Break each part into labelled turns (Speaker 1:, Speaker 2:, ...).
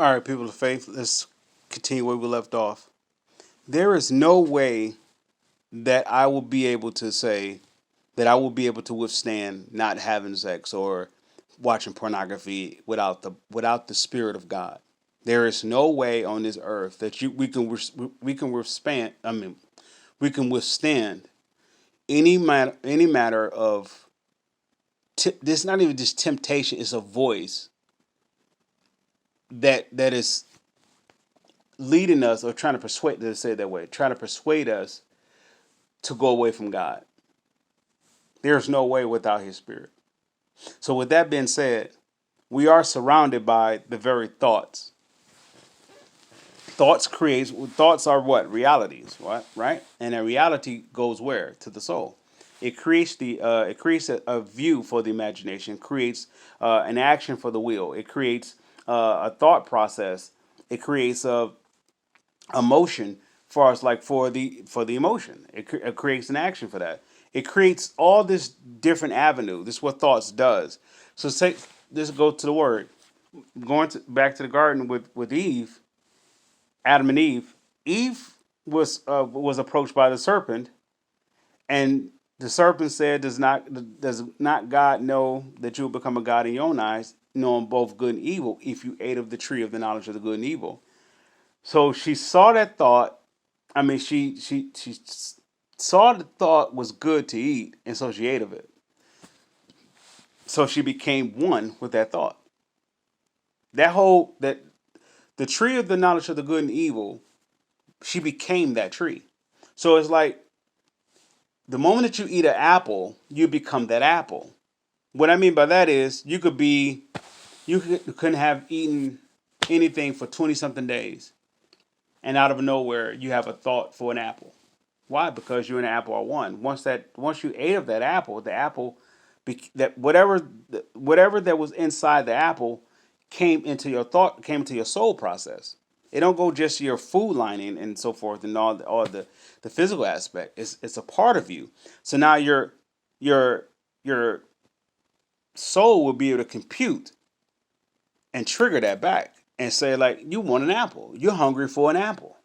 Speaker 1: All right, people of faith, let's continue where we left off. There is no way that I will be able to say that I will be able to withstand not having sex or watching pornography without the spirit of God. There is no way on this earth that we can withstand. I mean, we can withstand any matter of. This not even just temptation; it's a voice that is leading us or trying to persuade. Let's say it that way, trying to persuade us to go away from God. There's no way without His Spirit. So, with that being said, we are surrounded by the very thoughts. Thoughts are what realities, what right? And a reality goes where to the soul. It creates a view for the imagination, creates an action for the will. It creates a thought process. It creates a emotion for us, like for the emotion. It creates an action for that. It creates all this different avenue. This is what thoughts does. So say this go to the word. Back to the garden with Eve, Adam and Eve. Eve was approached by the serpent, and the serpent said, does not God know that you will become a god in your own eyes, knowing both good and evil, if you ate of the tree of the knowledge of the good and evil? So she saw that thought. I mean, she saw the thought was good to eat, and so she ate of it. So she became one with that thought. That the tree of the knowledge of the good and evil, she became that tree. So it's like the moment that you eat an apple, you become that apple. What I mean by that is couldn't have eaten anything for 20 something days, and out of nowhere you have a thought for an apple. Why? Because you and an apple are one. Once you ate of that apple, the apple that whatever that was inside the apple came into your soul process. It don't go just to your food lining and so forth and all the physical aspect. It's a part of you. So now your your soul will be able to compute and trigger that back and say, like, you want an apple. You're hungry for an apple.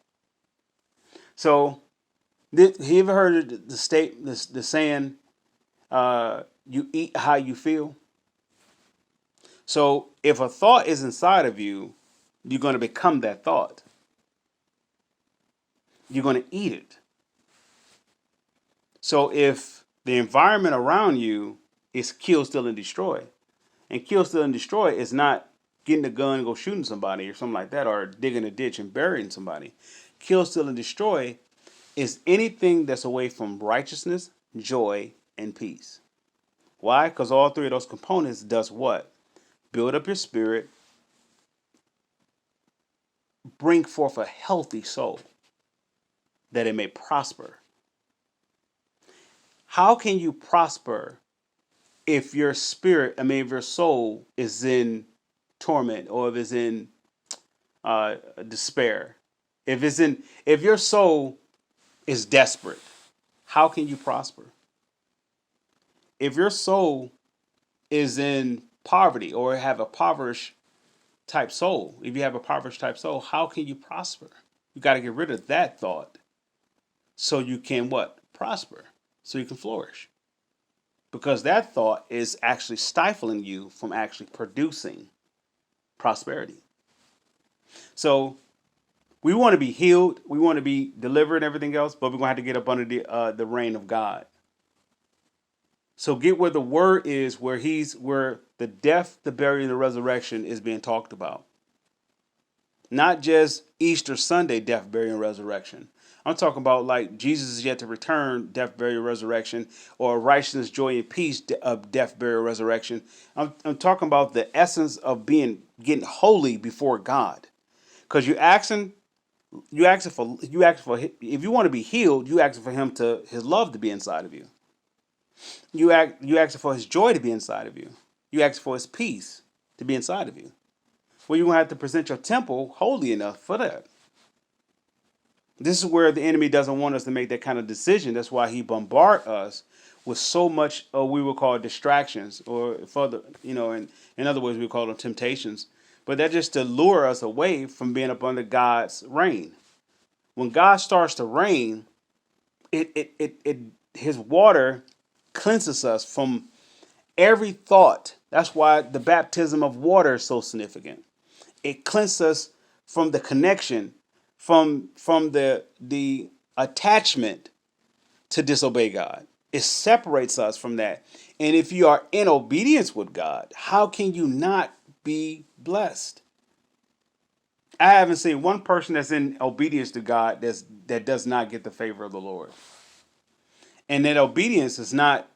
Speaker 1: So you ever heard of the saying, you eat how you feel? So if a thought is inside of you, you're going to become that thought. You're going to eat it. So if the environment around you is kill, steal, and destroy, and kill, steal, and destroy is not getting a gun and go shooting somebody or something like that, or digging a ditch and burying somebody. Kill, steal, and destroy is anything that's away from righteousness, joy, and peace. Why? Because all three of those components does what? Build up your spirit, bring forth a healthy soul, that it may prosper. How can you prosper if your spirit, if your soul is in torment or if it's in despair? If your soul is desperate, how can you prosper? If your soul is in poverty or have a impoverished type soul, if you have a impoverished type soul, how can you prosper? You got to get rid of that thought so you can what? Prosper. So you can flourish. Because that thought is actually stifling you from actually producing prosperity. So we want to be healed, we want to be delivered and everything else, but we're going to have to get up under the reign of God. So get where the word is, where the death, the burial, and the resurrection is being talked about. Not just Easter Sunday, death, burial, and resurrection. I'm talking about like Jesus is yet to return, death, burial, resurrection, or righteousness, joy, and peace of death, burial, resurrection. I'm talking about the essence of getting holy before God, because you asking for if you want to be healed, you asking for His love to be inside of you. You asking for His joy to be inside of you. You asking for His peace to be inside of you. Well, you're gonna have to present your temple holy enough for that. This is where the enemy doesn't want us to make that kind of decision. That's why he bombard us with so much, we would call distractions, or further, in other words, we call them temptations. but that's just to lure us away from being up under God's reign. When God starts to reign, it his water cleanses us from every thought. That's why the baptism of water is so significant. It cleanses us from the connection, from the attachment to disobey God. It separates us from that. And if you are in obedience with God, how can you not be blessed? I haven't seen one person that's in obedience to God that does not get the favor of the Lord. And that obedience is not